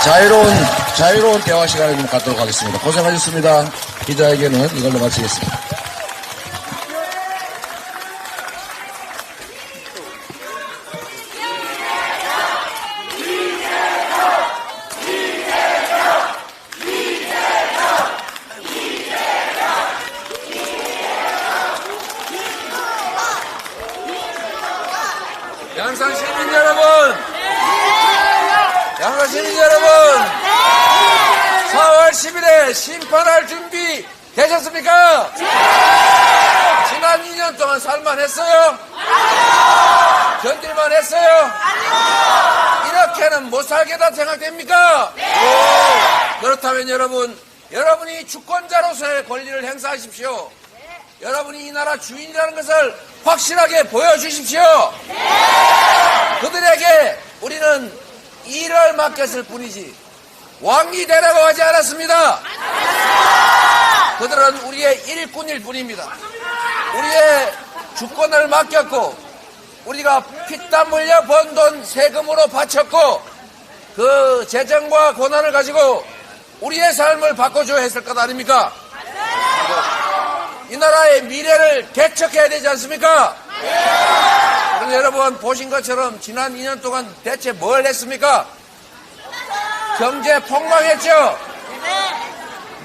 자유로운 대화 시간을 좀 갖도록 하겠습니다. 고생하셨습니다. 기자회견은 이걸로 마치겠습니다. 양산 시민 여러분, 양산 시민 여러분, 4월 10일에 심판할 준비 되셨습니까? 지난 2년 동안 살만했어요? 견딜만 했어요? 이렇게는 못 살겠다 생각됩니까? 그렇다면 여러분이 주권자로서의 권리를 행사하십시오. 여러분이 이 나라 주인이라는 것을 확실하게 보여주십시오. 그들에게 우리는 일을 맡겼을 뿐이지 왕이 되라고 하지 않았습니다. 그들은 우리의 일꾼일 뿐입니다. 우리의 주권을 맡겼고 우리가 피땀 흘려 번 돈 세금으로 바쳤고 그 재정과 권한을 가지고 우리의 삶을 바꿔줘야 했을 것 아닙니까? 이 나라의 미래를 개척해야 되지 않습니까? 그런데 여러분 보신 것처럼 지난 2년 동안 대체 뭘 했습니까? 경제 폭망했죠?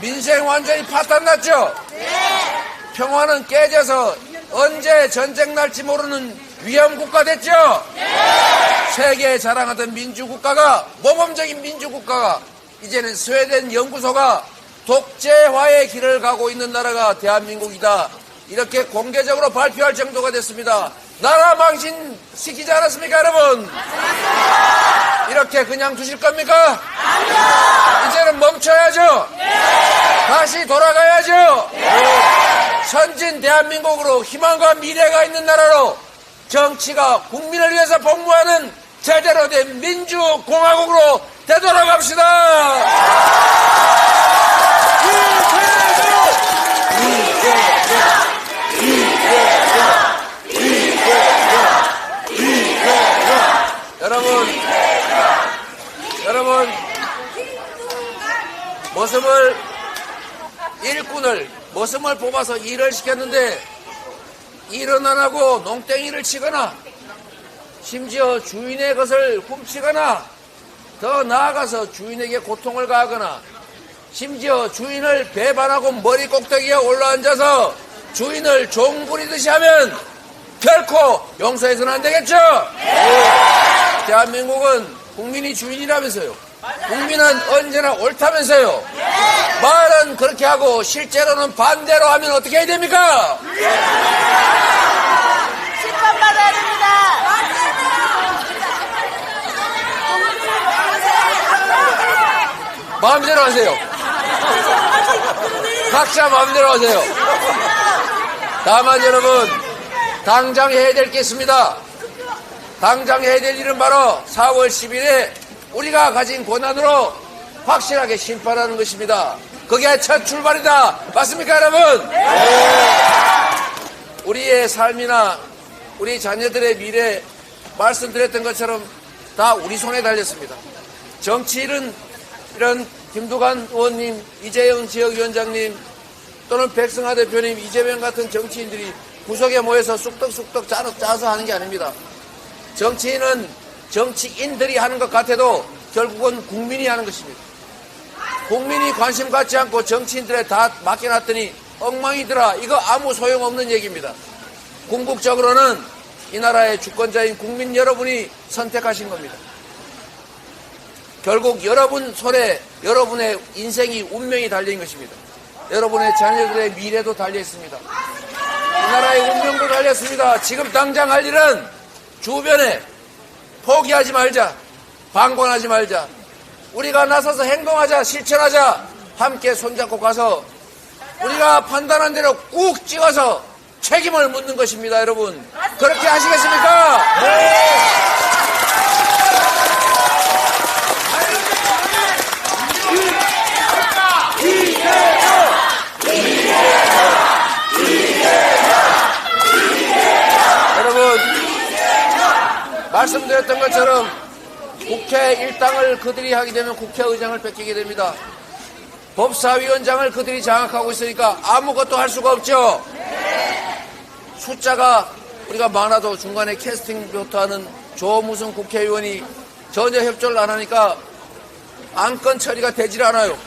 민생 완전히 파탄났죠? 평화는 깨져서 언제 전쟁 날지 모르는 위험국가 됐죠? 세계에 자랑하던 민주국가가 모범적인 민주국가가 이제는 스웨덴 연구소가 독재화의 길을 가고 있는 나라가 대한민국이다. 이렇게 공개적으로 발표할 정도가 됐습니다. 나라 망신 시키지 않았습니까, 여러분? 이렇게 그냥 두실 겁니까? 이제는 멈춰야죠. 다시 돌아가야죠. 선진 대한민국으로 희망과 미래가 있는 나라로 정치가 국민을 위해서 복무하는 제대로 된 민주공화국으로 되돌아갑시다. 여러분, 머슴을 뽑아서 일을 시켰는데 일은 안 하고 농땡이를 치거나 심지어 주인의 것을 훔치거나 더 나아가서 주인에게 고통을 가하거나 심지어 주인을 배반하고 머리 꼭대기에 올라앉아서 주인을 종 부리듯이 하면 결코 용서해서는 안 되겠죠? 대한민국은 국민이 주인이라면서요. 국민은 언제나 옳다면서요. 말은 그렇게 하고 실제로는 반대로 하면 어떻게 해야 됩니까? 심판받아야 됩니다. 마음대로 하세요. 각자 마음대로 하세요. 다만 여러분, 당장 해야 될 게 있습니다. 당장 해야 될 일은 바로 4월 10일에 우리가 가진 권한으로 확실하게 심판하는 것입니다. 그게 첫 출발이다. 맞습니까, 여러분? 우리의 삶이나 우리 자녀들의 미래 말씀드렸던 것처럼 다 우리 손에 달렸습니다. 정치인은 이런 김두관 의원님, 이재영 지역위원장님 또는 백승하 대표님, 이재명 같은 정치인들이 구석에 모여서 쑥떡쑥떡 짜서 하는 게 아닙니다. 정치인은 정치인들이 하는 것 같아도 결국은 국민이 하는 것입니다. 국민이 관심 갖지 않고 정치인들에 다 맡겨놨더니 엉망이더라. 이거 아무 소용없는 얘기입니다. 궁극적으로는 이 나라의 주권자인 국민 여러분이 선택하신 겁니다. 결국 여러분 손에 여러분의 인생이 운명이 달려있는 것입니다. 여러분의 자녀들의 미래도 달려있습니다. 이 나라의 운명도 달렸습니다. 지금 당장 할 일은 주변에 포기하지 말자, 방관하지 말자, 우리가 나서서 행동하자, 실천하자, 함께 손잡고 가서 우리가 판단한 대로 꾹 찍어서 책임을 묻는 것입니다. 여러분, 그렇게 하시겠습니까? 네. 말씀드렸던 것처럼 국회 일당을 그들이 하게 되면 국회의장을 뺏기게 됩니다. 법사위원장을 그들이 장악하고 있으니까 아무것도 할 수가 없죠. 숫자가 우리가 많아도 중간에 캐스팅부터 하는 조무슨 국회의원이 전혀 협조를 안 하니까 안건 처리가 되질 않아요.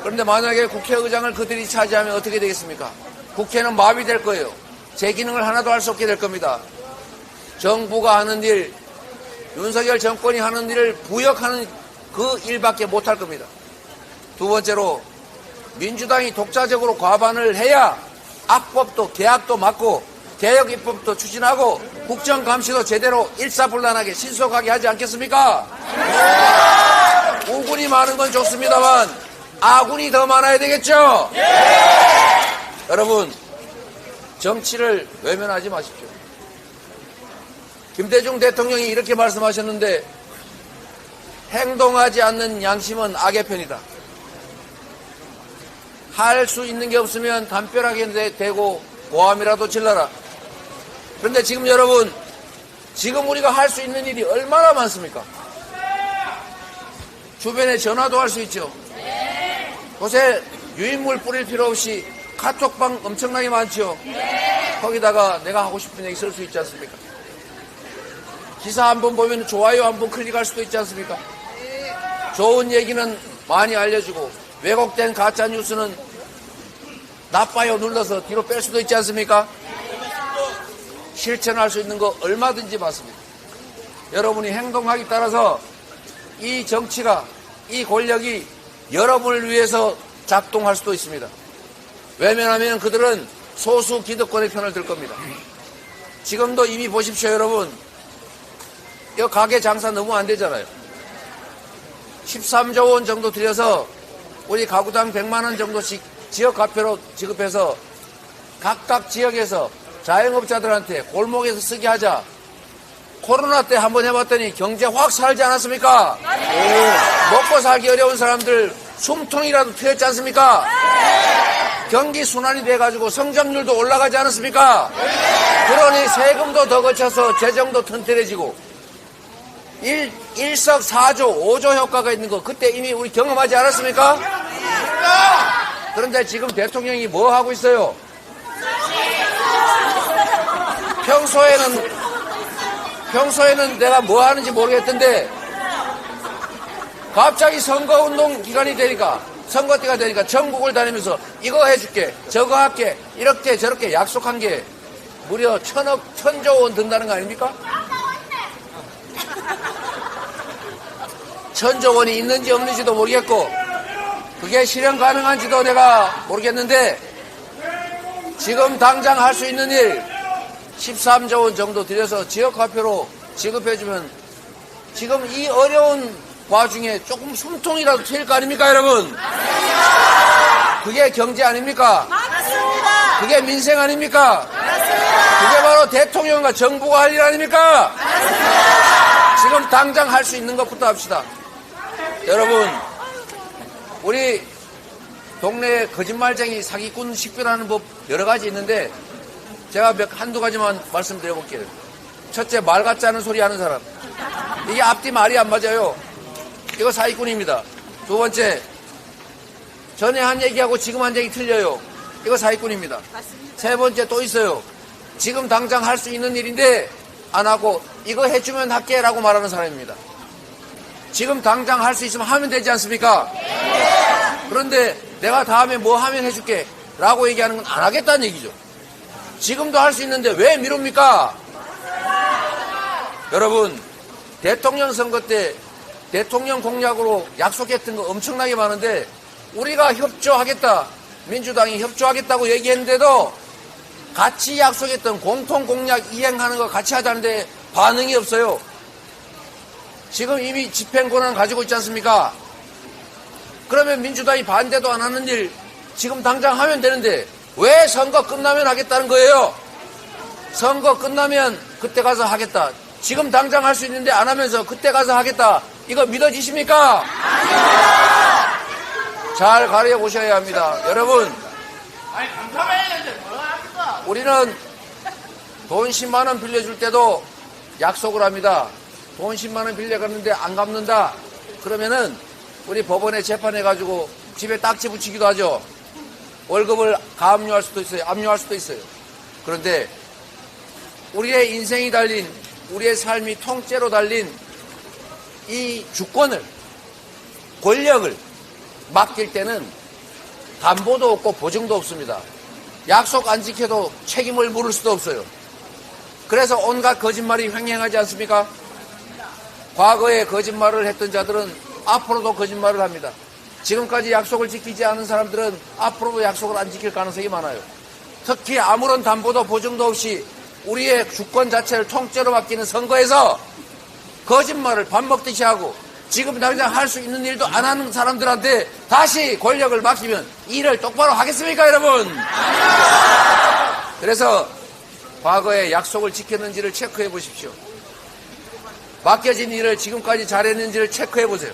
그런데 만약에 국회의장을 그들이 차지하면 어떻게 되겠습니까? 국회는 마비될 거예요. 제 기능을 하나도 할 수 없게 될 겁니다. 정부가 하는 일, 윤석열 정권이 하는 일을 부역하는 그 일밖에 못할 겁니다. 두 번째로 민주당이 독자적으로 과반을 해야 악법도 계약도 막고 개혁 입법도 추진하고 국정감시도 제대로 일사불란하게 신속하게 하지 않겠습니까? 우군이 많은 건 좋습니다만 아군이 더 많아야 되겠죠? 여러분, 정치를 외면하지 마십시오. 김대중 대통령이 이렇게 말씀하셨는데 행동하지 않는 양심은 악의 편이다. 할 수 있는 게 없으면 담벼락에 대고 고함이라도 질러라. 그런데 지금 여러분, 지금 우리가 할 수 있는 일이 얼마나 많습니까? 주변에 전화도 할 수 있죠. 곳에 유인물 뿌릴 필요 없이 카톡방 엄청나게 많죠. 거기다가 내가 하고 싶은 얘기 쓸 수 있지 않습니까? 기사 한 번 보면 좋아요 한 번 클릭할 수도 있지 않습니까? 좋은 얘기는 많이 알려주고 왜곡된 가짜 뉴스는 나빠요 눌러서 뒤로 뺄 수도 있지 않습니까? 실천할 수 있는 거 얼마든지 많습니다. 여러분이 행동하기 따라서 이 정치가, 이 권력이 여러분을 위해서 작동할 수도 있습니다. 외면하면 그들은 소수 기득권의 편을 들 겁니다. 지금도 이미 보십시오, 여러분. 이거 가게 장사 너무 안 되잖아요. 13조 원 정도 들여서 우리 가구당 100만 원 정도씩 지역화폐로 지급해서 각각 지역에서 자영업자들한테 골목에서 쓰게 하자. 코로나 때 한번 해봤더니 경제 확 살지 않았습니까? 먹고 살기 어려운 사람들 숨통이라도 트였지 않습니까? 경기 순환이 돼가지고 성장률도 올라가지 않았습니까? 그러니 세금도 더 거쳐서 재정도 튼튼해지고 일석사조 5조 효과가 있는 거 그때 이미 우리 경험하지 않았습니까? 그런데 지금 대통령이 뭐 하고 있어요? 평소에는 내가 뭐 하는지 모르겠던데 갑자기 선거운동 기간이 되니까 선거 때가 되니까 전국을 다니면서 이거 해줄게 저거 할게 이렇게 저렇게 약속한 게 무려 1000조 원 든다는 거 아닙니까? 1000조 원이 있는지 없는지도 모르겠고 그게 실현 가능한지도 내가 모르겠는데 지금 당장 할 수 있는 일 13조 원 정도 들여서 지역화폐로 지급해주면 지금 이 어려운 와중에 조금 숨통이라도 트일 거 아닙니까, 여러분? 그게 경제 아닙니까? 맞습니다. 그게 민생 아닙니까? 맞습니다. 그게 바로 대통령과 정부가 할 일 아닙니까? 맞습니다. 지금 당장 할 수 있는 것부터 합시다. 여러분, 우리 동네에 거짓말쟁이 사기꾼 식별하는 법 여러 가지 있는데 제가 한두 가지만 말씀드려볼게요. 첫째, 말 같지 않은 소리 하는 사람. 이게 앞뒤 말이 안 맞아요. 이거 사기꾼입니다. 두 번째, 전에 한 얘기하고 지금 한 얘기 틀려요. 이거 사기꾼입니다. 세 번째 또 있어요. 지금 당장 할 수 있는 일인데 안 하고 이거 해주면 할게 라고 말하는 사람입니다. 지금 당장 할 수 있으면 하면 되지 않습니까? 그런데 내가 다음에 뭐 하면 해줄게 라고 얘기하는 건 안 하겠다는 얘기죠. 지금도 할 수 있는데 왜 미룹니까? 여러분, 대통령 선거 때 대통령 공약으로 약속했던 거 엄청나게 많은데 우리가 협조하겠다, 민주당이 협조하겠다고 얘기했는데도 같이 약속했던 공통 공약 이행하는 거 같이 하자는데 반응이 없어요. 지금 이미 집행 권한 가지고 있지 않습니까? 그러면 민주당이 반대도 안 하는 일 지금 당장 하면 되는데 왜 선거 끝나면 하겠다는 거예요? 선거 끝나면 그때 가서 하겠다. 지금 당장 할 수 있는데 안 하면서 그때 가서 하겠다. 이거 믿어지십니까? 잘 가려보셔야 합니다. 여러분, 우리는 돈 10만 원 빌려줄 때도 약속을 합니다. 돈 10만 원 빌려갔는데 안 갚는다. 그러면은 우리 법원에 재판해가지고 집에 딱지 붙이기도 하죠. 월급을 가압류할 수도 있어요. 압류할 수도 있어요. 그런데 우리의 인생이 달린, 우리의 삶이 통째로 달린 이 주권을, 권력을 맡길 때는 담보도 없고 보증도 없습니다. 약속 안 지켜도 책임을 물을 수도 없어요. 그래서 온갖 거짓말이 횡행하지 않습니까? 과거에 거짓말을 했던 자들은 앞으로도 거짓말을 합니다. 지금까지 약속을 지키지 않은 사람들은 앞으로도 약속을 안 지킬 가능성이 많아요. 특히 아무런 담보도 보증도 없이 우리의 주권 자체를 통째로 맡기는 선거에서 거짓말을 밥 먹듯이 하고 지금 당장 할 수 있는 일도 안 하는 사람들한테 다시 권력을 맡기면 일을 똑바로 하겠습니까, 여러분? 그래서 과거에 약속을 지켰는지를 체크해 보십시오. 맡겨진 일을 지금까지 잘했는지를 체크해 보세요.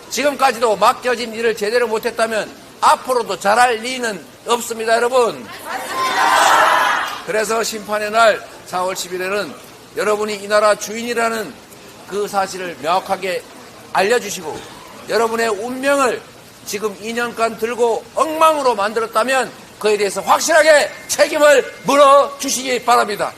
지금까지도 맡겨진 일을 제대로 못했다면 앞으로도 잘할 리는 없습니다, 여러분. 그래서 심판의 날 4월 10일에는 여러분이 이 나라 주인이라는 그 사실을 명확하게 알려주시고 여러분의 운명을 지금 2년간 들고 엉망으로 만들었다면 그에 대해서 확실하게 책임을 물어주시기 바랍니다.